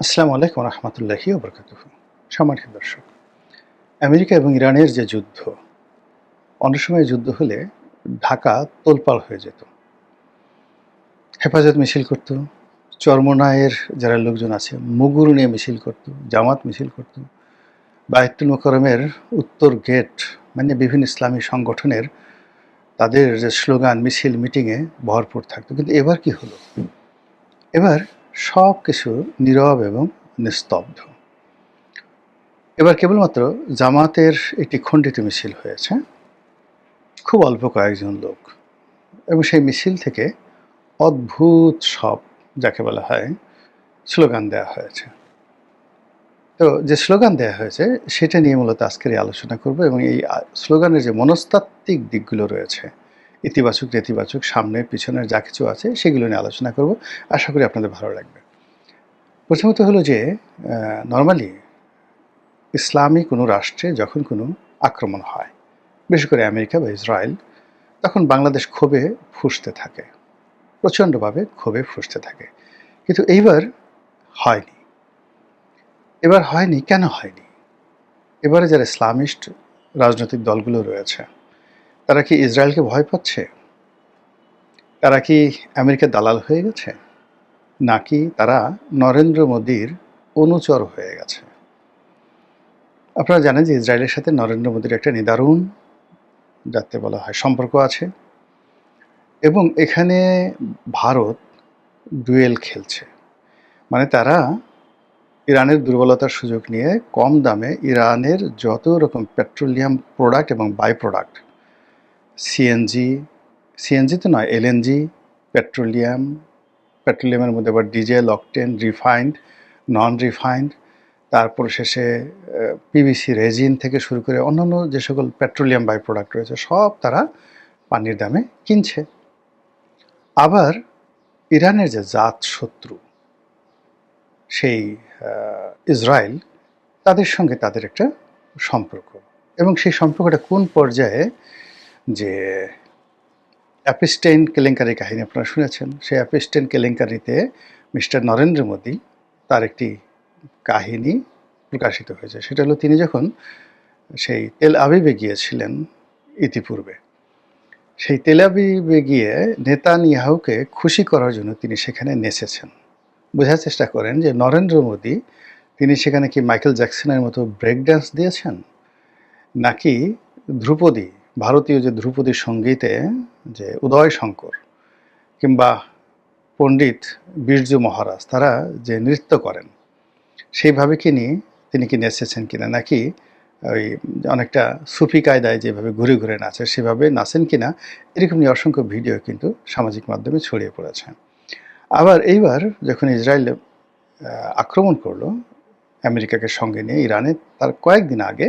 আসসালামু আলাইকুম রহমতুল্লাহি ওবরকাতুহু। সম্মানিত দর্শক, আমেরিকা এবং ইরানের যে যুদ্ধ, অনেক সময় যুদ্ধ হলে ঢাকা তোলপাড় হয়ে যেত। হেফাজত মিছিল করত, চরমোনাইয়ের যারা লোকজন আছে মুগুর নিয়ে মিছিল করত, জামাত মিছিল করত, বায়তুল মোকাররমের উত্তর গেট মানে বিভিন্ন ইসলামী সংগঠনের তাদের যে স্লোগান মিছিল মিটিংয়ে ভরপুর থাকতো। কিন্তু এবার কি হলো? এবার সব কিছু নীরব এবং নিস্তব্ধ। এবার কেবলমাত্র জামাতের একটি খণ্ডিত মিছিল হয়েছে, খুব অল্প কয়েকজন লোক, এবং সেই মিছিল থেকে অদ্ভুত সব, যাকে বলা হয়, স্লোগান দেওয়া হয়েছে। তো যে স্লোগান দেওয়া হয়েছে সেটা নিয়ে মূলত আজকের এই আলোচনা করব, এবং এই স্লোগানের যে মনস্তাত্ত্বিক দিকগুলো রয়েছে, ইতিবাচক নেতিবাচক, সামনের পিছনের যা কিছু আছে সেগুলো নিয়ে আলোচনা করব। আশা করি আপনাদের ভালো লাগবে। প্রথমত হলো যে নর্মালি ইসলামী কোনো রাষ্ট্রে যখন কোনো আক্রমণ হয়, বিশেষ করে আমেরিকা বা ইসরায়েল, তখন বাংলাদেশ ক্ষোভে ফুঁসতে থাকে, প্রচণ্ডভাবে ক্ষোভে ফুঁসতে থাকে। কিন্তু এইবার হয়নি। এবার হয়নি, কেন হয়নি? এবারে যারা ইসলামিস্ট রাজনৈতিক দলগুলো রয়েছে, তারা কি ইসরায়েলকে ভয় পাচ্ছে? তারা কি আমেরিকার দালাল হয়ে গেছে? নাকি তারা নরেন্দ্র মোদীর অনুচর হয়ে গেছে? আপনারা জানেন যে ইসরায়েলের সাথে নরেন্দ্র মোদীর একটা নিদারুণ, যাতে বলা হয়, সম্পর্ক আছে, এবং এখানে ভারত ডুয়েল খেলছে। মানে তারা ইরানের দুর্বলতার সুযোগ নিয়ে কম দামে ইরানের যত রকম পেট্রোলিয়াম প্রোডাক্ট এবং বাই প্রোডাক্ট, সিএনজি, সিএনজি তো নয়, এলএনজি, পেট্রোলিয়ামের মধ্যে আবার ডিজেল, অকটেন, রিফাইন্ড, নন রিফাইন্ড, তারপর শেষে পিভিসি রেজিন থেকে শুরু করে অন্যান্য যে সকল পেট্রোলিয়াম বাই প্রোডাক্ট রয়েছে সব তারা পানির দামে কিনছে। আবার ইরানের যে জাত শত্রু, সেই ইসরায়েল, তাদের সঙ্গে তাদের একটা সম্পর্ক, এবং সেই সম্পর্কটা কোন পর্যায়ে, যে অ্যাপস্টেইন কেলেঙ্কারি কাহিনী আপনারা শুনেছেন, সেই অ্যাপস্টেইন কেলেঙ্কারিতে মিস্টার নরেন্দ্র মোদী, তার একটি কাহিনী প্রকাশিত হয়েছে। সেটা হলো তিনি যখন সেই তেল আবিবে গিয়েছিলেন ইতিপূর্বে, সেই তেল আবিবে গিয়ে নেতানিয়াহুকে খুশি করার জন্য তিনি সেখানে নেচেছেন। বোঝার চেষ্টা করেন যে নরেন্দ্র মোদী, তিনি সেখানে কি মাইকেল জ্যাকসনের মতো ব্রেক ড্যান্স দিয়েছেন, নাকি ধ্রুপদী, ভারতীয় যে ধ্রুপদী সঙ্গীতে যে উদয় শঙ্কর কিংবা পণ্ডিত বিরজু মহারাজ, তারা যে নৃত্য করেন সেইভাবে তিনি কি নেচেছেন কিনা, নাকি ওই অনেকটা সুফি কায়দায় যেভাবে ঘুরে ঘুরে নাচে সেভাবে নাচেন কিনা, এরকম নিয়ে অসংখ্য ভিডিও কিন্তু সামাজিক মাধ্যমে ছড়িয়ে পড়েছে। আবার এইবার যখন ইসরায়েল আক্রমণ করলো আমেরিকাকে সঙ্গে নিয়ে ইরানে, তার কয়েকদিন আগে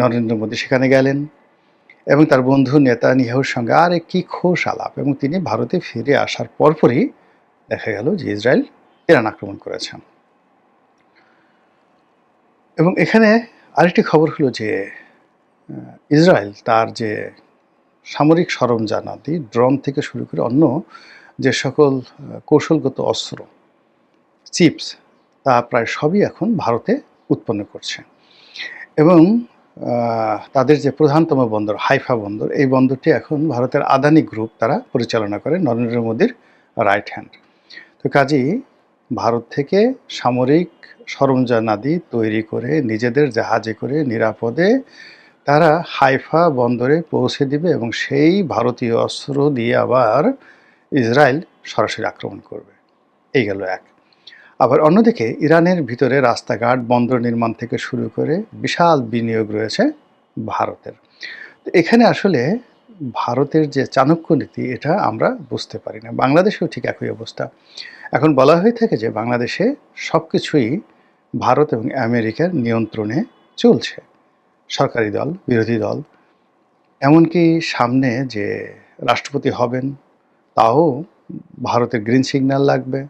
নরেন্দ্র মোদী সেখানে গেলেন, এবং তার বন্ধু নেতানিয়াহুর সঙ্গে আর কি খোশ আলাপ, এবং তিনি ভারতে ফিরে আসার পরপরই দেখা গেল যে ইসরায়েল ইরান আক্রমণ করেছেন। এবং এখানে আরেকটি খবর হলো যে ইসরায়েল তার যে সামরিক সরঞ্জামাদি, ড্রোন থেকে শুরু করে অন্য যে সকল কৌশলগত অস্ত্র, চিপস, তা প্রায় সবই এখন ভারতে উৎপন্ন করছে। এবং তাদের যে প্রধানতম বন্দর হাইফা বন্দর, এই বন্দরটি এখন ভারতের আদানি গ্রুপ তারা পরিচালনা করে, নরেন্দ্র মোদীর রাইট হ্যান্ড। তো কাজেই ভারত থেকে সামরিক সরঞ্জামাদি তৈরি করে নিজেদের জাহাজে করে নিরাপদে তারা হাইফা বন্দরে পৌঁছে দিবে, এবং সেই ভারতীয় অস্ত্র দিয়ে আবার ইসরায়েল সরাসরি আক্রমণ করবে। এই গেল এক। আবার অন্যদিকে ইরানের ভিতরে রাস্তাঘাট, বন্দর নির্মাণ থেকে শুরু করে বিশাল বিনিয়োগ রয়েছে ভারতের। তো এখানে আসলে ভারতের যে চাণক্য নীতি, এটা আমরা বুঝতে পারি না। বাংলাদেশেও ঠিক একই অবস্থা। এখন বলা হয়ে থাকে যে বাংলাদেশে সব কিছুই ভারত এবং আমেরিকার নিয়ন্ত্রণে চলছে, সরকারি দল, বিরোধী দল, এমনকি সামনে যে রাষ্ট্রপতি হবেন তাও ভারতের গ্রিন সিগন্যাল লাগবে।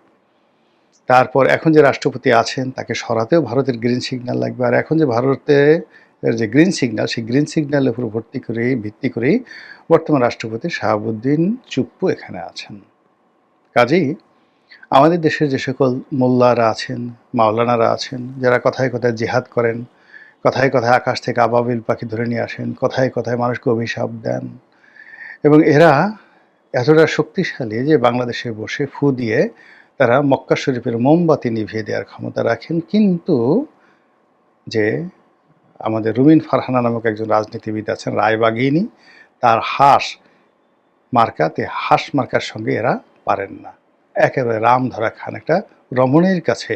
তারপর এখন যে রাষ্ট্রপতি আছেন তাকে সরাতেও ভারতের গ্রিন সিগন্যাল লাগবে। আর এখন যে ভারতের যে গ্রিন সিগন্যাল, সেই গ্রিন সিগন্যালের উপর ভিত্তি করেই বর্তমান রাষ্ট্রপতি শাহাবুদ্দিন চুপ্পু এখানে আছেন। কাজেই আমাদের দেশের যে সকল মোল্লারা আছেন, মাওলানারা আছেন, যারা কথায় কথায় জিহাদ করেন, কথায় কথায় আকাশ থেকে আবাবিল পাখি ধরে নিয়ে আসেন, কথায় কথায় মানুষকে অভিশাপ দেন, এবং এরা এতটা শক্তিশালী যে বাংলাদেশে বসে ফু দিয়ে তারা মক্কা শরীফের মোমবাতি নিভিয়ে দেওয়ার ক্ষমতা রাখেন। কিন্তু যে আমাদের রুমিন ফারহানা নামক একজন রাজনীতিবিদ আছেন, রায়বাগিনী, তার হাঁস মার্কাতে হাঁস মার্কার সঙ্গে এরা পারেন না। একেবারে রাম ধরা খান একটা রমণীর কাছে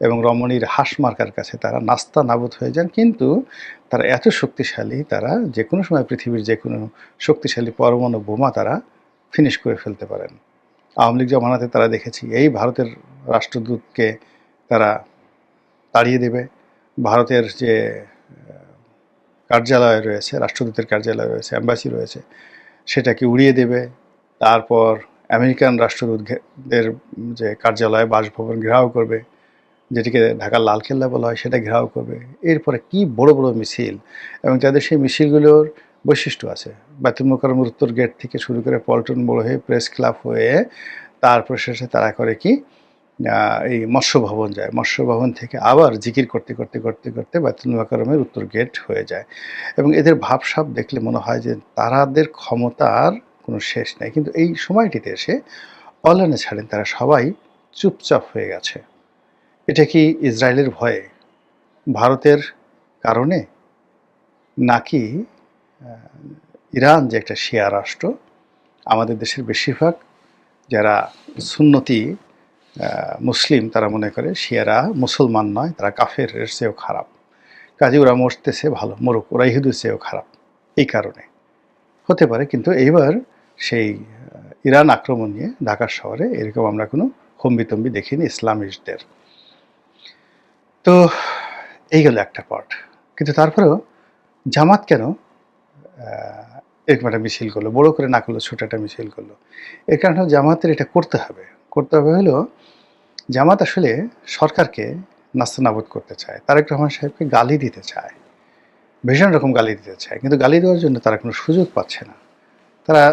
এবং রমণীর হাঁস মার্কার কাছে তারা নাস্তা নাবুদ হয়ে যান। কিন্তু তারা এত শক্তিশালী, তারা যে কোনো সময় পৃথিবীর যে কোনো শক্তিশালী পরমাণু বোমা তারা ফিনিশ করে ফেলতে পারেন। আওয়ামী লীগ জমানাতে তারা দেখেছি এই ভারতের রাষ্ট্রদূতকে তারা তাড়িয়ে দেবে, ভারতের যে কার্যালয় রয়েছে, রাষ্ট্রদূতের কার্যালয় রয়েছে, অ্যাম্বাসি রয়েছে, সেটাকে উড়িয়ে দেবে। তারপর আমেরিকান রাষ্ট্রদূতদের যে কার্যালয়, বাসভবন ঘেরাও করবে, যেটিকে ঢাকার লালকেল্লা বলা হয়, সেটা ঘেরাও করবে। এরপরে কি বড় বড় মিছিল, এবং তাদের সেই মিছিলগুলোর বৈশিষ্ট্য আছে। বায়তুল মোকাররমের উত্তর গেট থেকে শুরু করে পল্টন মোড় হয়ে প্রেস ক্লাব হয়ে তারপর শেষে তারা করে কি এই মৎস্য ভবন যায়, মৎস্য ভবন থেকে আবার জিকির করতে করতে করতে করতে বায়তুল মোকাররমের উত্তর গেট হয়ে যায়। এবং এদের ভাবসাব দেখলে মনে হয় যে তারাদের ক্ষমতার কোনো শেষ নেই। কিন্তু এই সময়টিতে এসে অলানে ছাড়েন তারা সবাই চুপচাপ হয়ে গেছে। এটা কি ইসরায়েলের ভয়ে, ভারতের কারণে, নাকি ইরান যে একটা শিয়া রাষ্ট্র, আমাদের দেশের বেশিরভাগ যারা সুন্নতি মুসলিম তারা মনে করে শিয়ারা মুসলমান নয়, তারা কাফের এর চেয়েও খারাপ, কাজে ওরা মরতেছে ভালো, মরুক, ওরা ইহুদির চেয়েও খারাপ, এই কারণে হতে পারে। কিন্তু এইবার সেই ইরান আক্রমণ নিয়ে ঢাকা শহরে এরকম আমরা কোনো হম্বিতম্বি দেখিনি ইসলামিস্টদের। তো এই গেল একটা পার্ট। কিন্তু তারপরেও জামাত কেন এরকম একটা মিছিল করলো, বড় করে না করলো, ছোট একটা মিছিল করলো? এর কারণ হলো জামাতের এটা করতে হবে। করতে হবে হলো জামাত আসলে সরকারকে নাস্তানাবুদ করতে চায়, তারেক রহমান সাহেবকে গালি দিতে চায়, ভীষণ রকম গালি দিতে চায়, কিন্তু গালি দেওয়ার জন্য তারা কোনো সুযোগ পাচ্ছে না। তারা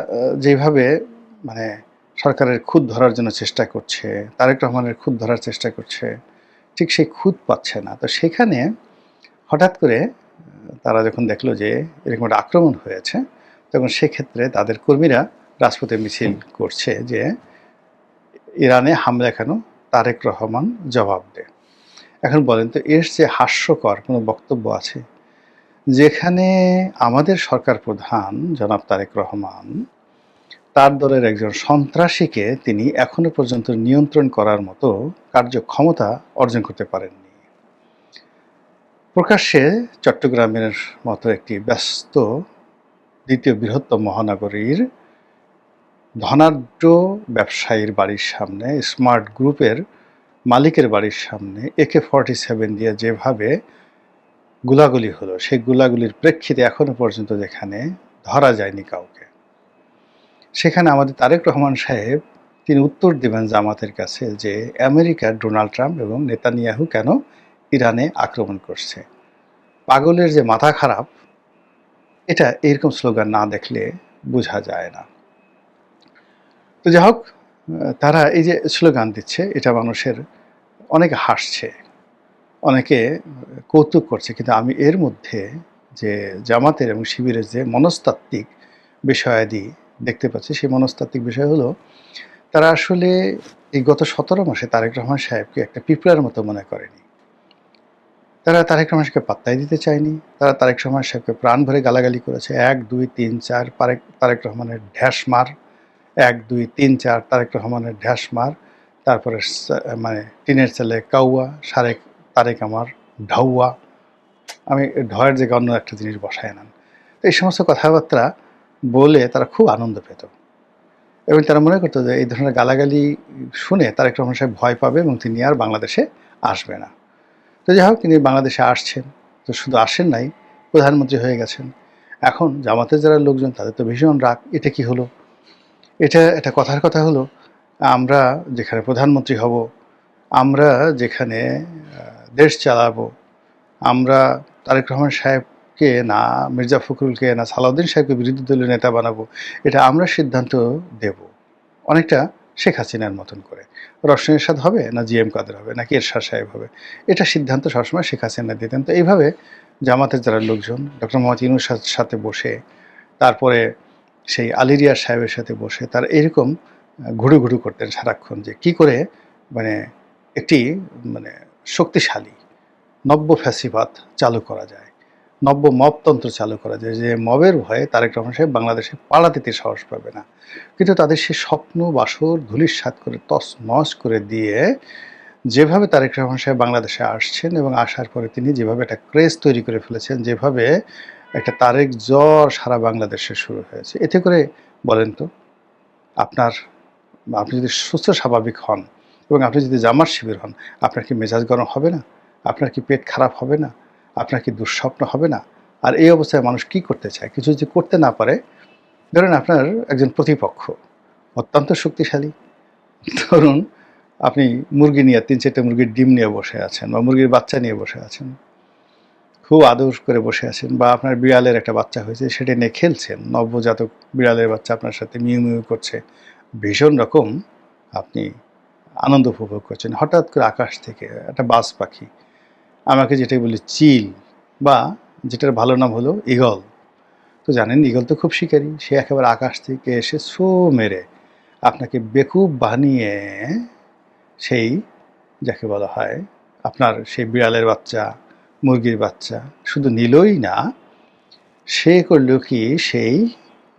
যেভাবে মানে সরকারের খুঁত ধরার জন্য চেষ্টা করছে, তারেক রহমানের খুঁত ধরার চেষ্টা করছে, ঠিক সেই খুঁত পাচ্ছে না। তো সেখানে হঠাৎ করে তারা যখন দেখলো যে এরকম একটা আক্রমণ হয়েছে, তখন সেক্ষেত্রে তাদের কর্মীরা রাজপথে মিছিল করছে যে ইরানে হামলা কেন, তারেক রহমান জবাব দেয়। এখন বলেন তো এর যে হাস্যকর কোনো বক্তব্য আছে, যেখানে আমাদের সরকার প্রধান জনাব তারেক রহমান তার দলের একজন সন্ত্রাসীকে তিনি এখনো পর্যন্ত নিয়ন্ত্রণ করার মতো কার্যক্ষমতা অর্জন করতে পারেননি। প্রকাশ্যে চট্টগ্রামের মতো একটি ব্যস্ত দ্বিতীয় বৃহত্তম মহানগরীর ধনাঢ্য ব্যবসায়ীর বাড়ির সামনে, স্মার্ট গ্রুপের মালিকের বাড়ির সামনে AK-47 দিয়ে যেভাবে গুলাগুলি হলো, সেই গুলাগুলির প্রেক্ষিতে এখনো পর্যন্ত যেখানে ধরা যায়নি কাউকে, সেখানে আমাদের তারেক রহমান সাহেব তিনি উত্তর দেবেন জামাতের কাছে যে আমেরিকার ডোনাল্ড ট্রাম্প এবং নেতানিয়াহু কেন ইরানে আক্রমণ করছে। পাগলের যে মাথা খারাপ, এটা এরকম স্লোগান না দেখলে বোঝা যায় না। তো যাই হোক, তারা এই যে স্লোগান দিচ্ছে, এটা মানুষের অনেকে হাসছে, অনেকে কৌতুক করছে, কিন্তু আমি এর মধ্যে যে জামাতের এবং শিবিরের যে মনস্তাত্ত্বিক বিষয়াদি দেখতে পাচ্ছি, সেই মনস্তাত্ত্বিক বিষয় হলো তারা আসলে এই গত 17 মাসে তারেক রহমান সাহেবকে একটা পিঁপড়ার মতো মনে করেনি। তারা তারেক রহমান সাহেবকে পাত্তাই দিতে চায়নি। তারা তারেক রহমান সাহেবকে প্রাণ ভরে গালাগালি করেছে, 1 2 3 4 তারেক রহমানের ঢ্যাস মার, 1 2 3 4 তারেক রহমানের ঢ্যাস মার, তারপরে মানে টিনের ছেলে কাউয়া, সারেক তারেক আমার ঢাউয়া, আমি ঢয়ের জায়গায় অন্য একটা জিনিস বসায় নেন। তো এই সমস্ত কথাবার্তা বলে তারা খুব আনন্দ পেত, এবং তারা মনে করতো যে এই ধরনের গালাগালি শুনে তারেক রহমান সাহেব ভয় পাবে এবং তিনি আর বাংলাদেশে আসবে না। তো যাই হোক, তিনি বাংলাদেশে আসছেন, তো শুধু আসেন নাই, প্রধানমন্ত্রী হয়ে গেছেন। এখন জামাতের যারা লোকজন তাদের তো ভীষণ রাগ, এটা কি হলো, এটা কথার কথা হলো, আমরা যেখানে প্রধানমন্ত্রী হব, আমরা যেখানে দেশ চালাবো, আমরা তারেক রহমান সাহেবকে না, মির্জা ফখরুলকে না, সালাউদ্দিন সাহেবকে বিরোধী দলীয় নেতা বানাবো, এটা আমরা সিদ্ধান্ত দেব। অনেকটা শেখ হাসিনার মতন করে। রওশন এরশাদ হবে না জিএম কাদের হবে নাকি এরশাদ সাহেব হবে, এটা সিদ্ধান্ত সবসময় শেখ হাসিনা দিতেন। তো এইভাবে জামাতের যারা লোকজন ডক্টর মোহাম্মদ ইউনূসের সাথে বসে, তারপরে সেই আলী রিয়াজ সাহেবের সাথে বসে তারা এরকম ঘুরু করতেন সারাক্ষণ, যে কি করে মানে একটি মানে শক্তিশালী নব্য ফ্যাসিবাদ চালু করা যায়, নব্য মবতন্ত্র চালু করা যায়, যে মবের ভয়ে তারেক রহমান সাহেব বাংলাদেশে পাড়া দিতে সাহস পাবে না। কিন্তু তাদের সে স্বপ্ন বাসর ধূলিসাৎ করে তছনছ করে দিয়ে যেভাবে তারেক রহমান সাহেব বাংলাদেশে আসছেন এবং আসার পরে তিনি যেভাবে একটা ক্রেজ তৈরি করে ফেলেছেন, যেভাবে একটা তারেক জ্বর সারা বাংলাদেশে শুরু হয়েছে, এতে করে বলেন তো আপনি যদি সুস্থ স্বাভাবিক হন এবং আপনি যদি জামাত শিবির হন, আপনার কি মেজাজ গরম হবে না? আপনার কি পেট খারাপ হবে না? আপনার কি দুঃস্বপ্ন হবে না? আর এই অবস্থায় মানুষ কি করতে চায়? কিছু যদি করতে না পারে, ধরেন আপনার একজন প্রতিপক্ষ অত্যন্ত শক্তিশালী, ধরুন আপনি মুরগি নিয়ে ৩-৪টা মুরগির ডিম নিয়ে বসে আছেন বা মুরগির বাচ্চা নিয়ে বসে আছেন, খুব আদর করে বসে আছেন, বা আপনার বিড়ালের একটা বাচ্চা হয়েছে সেটা নিয়ে খেলছেন, নবজাতক বিড়ালের বাচ্চা আপনার সাথে মিউ মিউ করছে, ভীষণ রকম আপনি আনন্দ উপভোগ করছেন। হঠাৎ করে আকাশ থেকে একটা বাজ পাখি, আমাকে যেটাই বলি চিল, বা যেটার ভালো নাম হলো ঈগল, তো জানেন ঈগল তো খুব শিকারী, সে একেবারে আকাশ থেকে এসে ছো মেরে আপনাকে বেকুব বানিয়ে সেই যাকে বলা হয় আপনার সেই বিড়ালের বাচ্চা মুরগির বাচ্চা শুধু নিলই না, সে করল কি সেই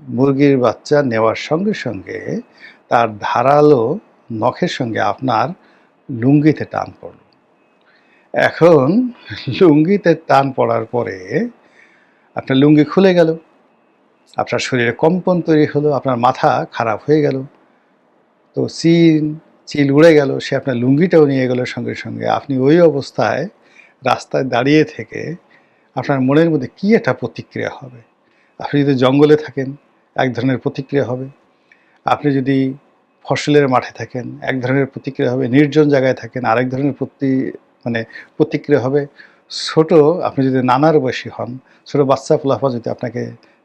মুরগির বাচ্চা নেওয়ার সঙ্গে সঙ্গে তার ধারালো নখের সঙ্গে আপনার লুঙ্গিতে টান পড়ল। এখন লুঙ্গিতে টান পড়ার পরে আপনার লুঙ্গি খুলে গেল, আপনার শরীরে কম্পন তৈরি হলো, আপনার মাথা খারাপ হয়ে গেল, তো চিল উড়ে গেল, সে আপনার লুঙ্গিটাও নিয়ে গেল সঙ্গে সঙ্গে। আপনি ওই অবস্থায় রাস্তায় দাঁড়িয়ে থেকে আপনার মনের মধ্যে কী একটা প্রতিক্রিয়া হবে। আপনি যদি জঙ্গলে থাকেন এক ধরনের প্রতিক্রিয়া হবে, আপনি যদি ফসলের মাঠে থাকেন এক ধরনের প্রতিক্রিয়া হবে, নির্জন জায়গায় থাকেন আরেক ধরনের প্রতিক্রিয়া হবে। ছোট আপনি যদি নানার বয়সী হন, ছোট বাচ্চা পোলাপা যদি আপনাকে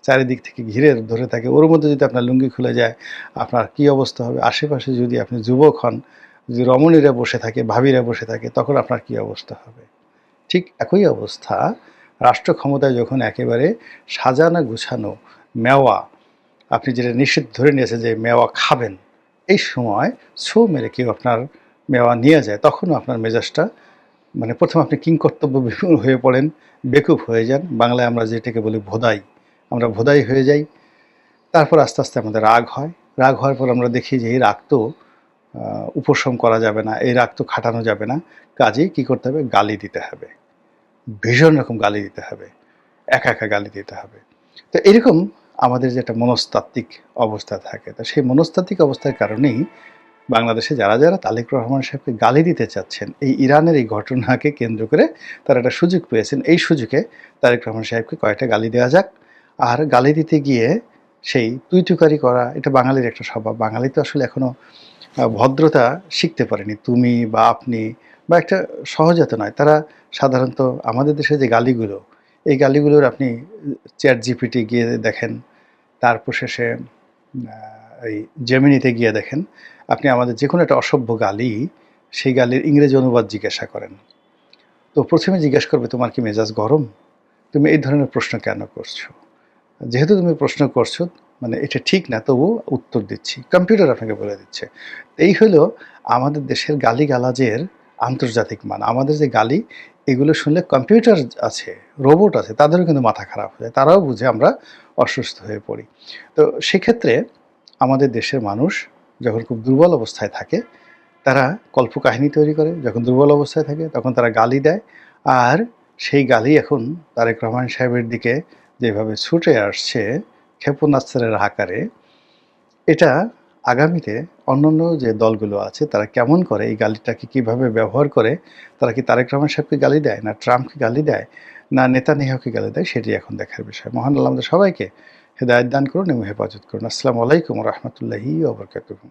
চারিদিক থেকে ঘিরে ধরে থাকে, ওর মধ্যে যদি আপনার লুঙ্গি খুলে যায় আপনার কী অবস্থা হবে। আশেপাশে যদি আপনি যুবক হন, যদি রমণীরা বসে থাকে, ভাবিরা বসে থাকে, তখন আপনার কী অবস্থা হবে। ঠিক একই অবস্থা রাষ্ট্র ক্ষমতায় যখন একেবারে সাজানো গুছানো মেওয়া, আপনি যেটা নিষিদ্ধ ধরে নিয়েছেন যে মেওয়া খাবেন, এই সময় ছো মেরে কেউ আপনার মেওয়া নিয়ে যায়, তখনও আপনার মেজাজটা মানে প্রথমে আপনি কিংকর্তব্য বিমূঢ় হয়ে পড়েন, বেকুব হয়ে যান। বাংলায় আমরা যেটাকে বলি ভোদাই, আমরা ভোদাই হয়ে যাই। তারপর আস্তে আস্তে আমাদের রাগ হয়, রাগ হওয়ার পর আমরা দেখি যে এই রাগ তো উপশম করা যাবে না, এই রাগ তো খাটানো যাবে না, কাজেই কী করতে হবে, গালি দিতে হবে, ভীষণ রকম গালি দিতে হবে, একা একা গালি দিতে হবে। তো এরকম আমাদের যে একটা মনস্তাত্ত্বিক অবস্থা থাকে, তো সেই মনস্তাত্ত্বিক অবস্থার কারণেই বাংলাদেশে যারা যারা তারেক রহমান সাহেবকে গালি দিতে চাচ্ছেন, এই ইরানের এই ঘটনাকে কেন্দ্র করে তারা একটা সুযোগ পেয়েছেন। এই সুযোগে তারেক রহমান সাহেবকে কয়েকটা গালি দেওয়া যাক। আর গালি দিতে গিয়ে সেই তুই-তুকারি করা, এটা বাঙালির একটা স্বভাব। বাঙালি তো আসলে এখনও ভদ্রতা শিখতে পারেনি, তুমি বা আপনি বা একটা সহজাত নয়। তারা সাধারণত আমাদের দেশে যে গালিগুলো, এই গালিগুলোর আপনি চ্যাট জিপিটি গিয়ে দেখেন, তারপর শেষে এই জেমিনিতে গিয়ে দেখেন, আপনি আমাদের যে কোনো একটা অসভ্য গালি, সেই গালির ইংরেজি অনুবাদ জিজ্ঞাসা করেন, তো প্রথমে জিজ্ঞাসা করবে তোমার কি মেজাজ গরম, তুমি এই ধরনের প্রশ্ন কেন করছো। যেহেতু তুমি প্রশ্ন করছো মানে এটা ঠিক না, তবু উত্তর দিচ্ছি, কম্পিউটার আপনাকে বলে দিচ্ছে। এই হলো আমাদের দেশের গালিগালাজের আন্তর্জাতিক মান। আমাদের যে গালি, এগুলো শুনলে কম্পিউটার আছে, রোবট আছে, তাদেরও কিন্তু মাথা খারাপ হয়ে যায়, তারাও বুঝে আমরা অসুস্থ হয়ে পড়ি। তো সেক্ষেত্রে আমাদের দেশের মানুষ যখন খুব দুর্বল অবস্থায় থাকে, তারা কল্পকাহিনী তৈরি করে, যখন দুর্বল অবস্থায় থাকে তখন তারা গালি দেয়। আর সেই গালি এখন তারেক রহমান সাহেবের দিকে যেভাবে ছুটে আসছে ক্ষেপণাস্ত্রের আকারে, এটা আগামীতে অন্যান্য যে দলগুলো আছে তারা কেমন করে এই গালিটাকে কিভাবে ব্যবহার করে, তারা কি তারেক রহমান সাহেবকে গালি দেয়, না ট্রাম্পকে গালি দেয়, না নেতানিয়াহুকে গালি দেয়, সেটি এখন দেখার বিষয়। মহান আল্লাহ আমাদের সবাইকে হেদায়েত দান করুন এবং হেফাজত করুন। আসসালামু আলাইকুম রহমতুল্লাহি ওয়া বারাকাতুহু।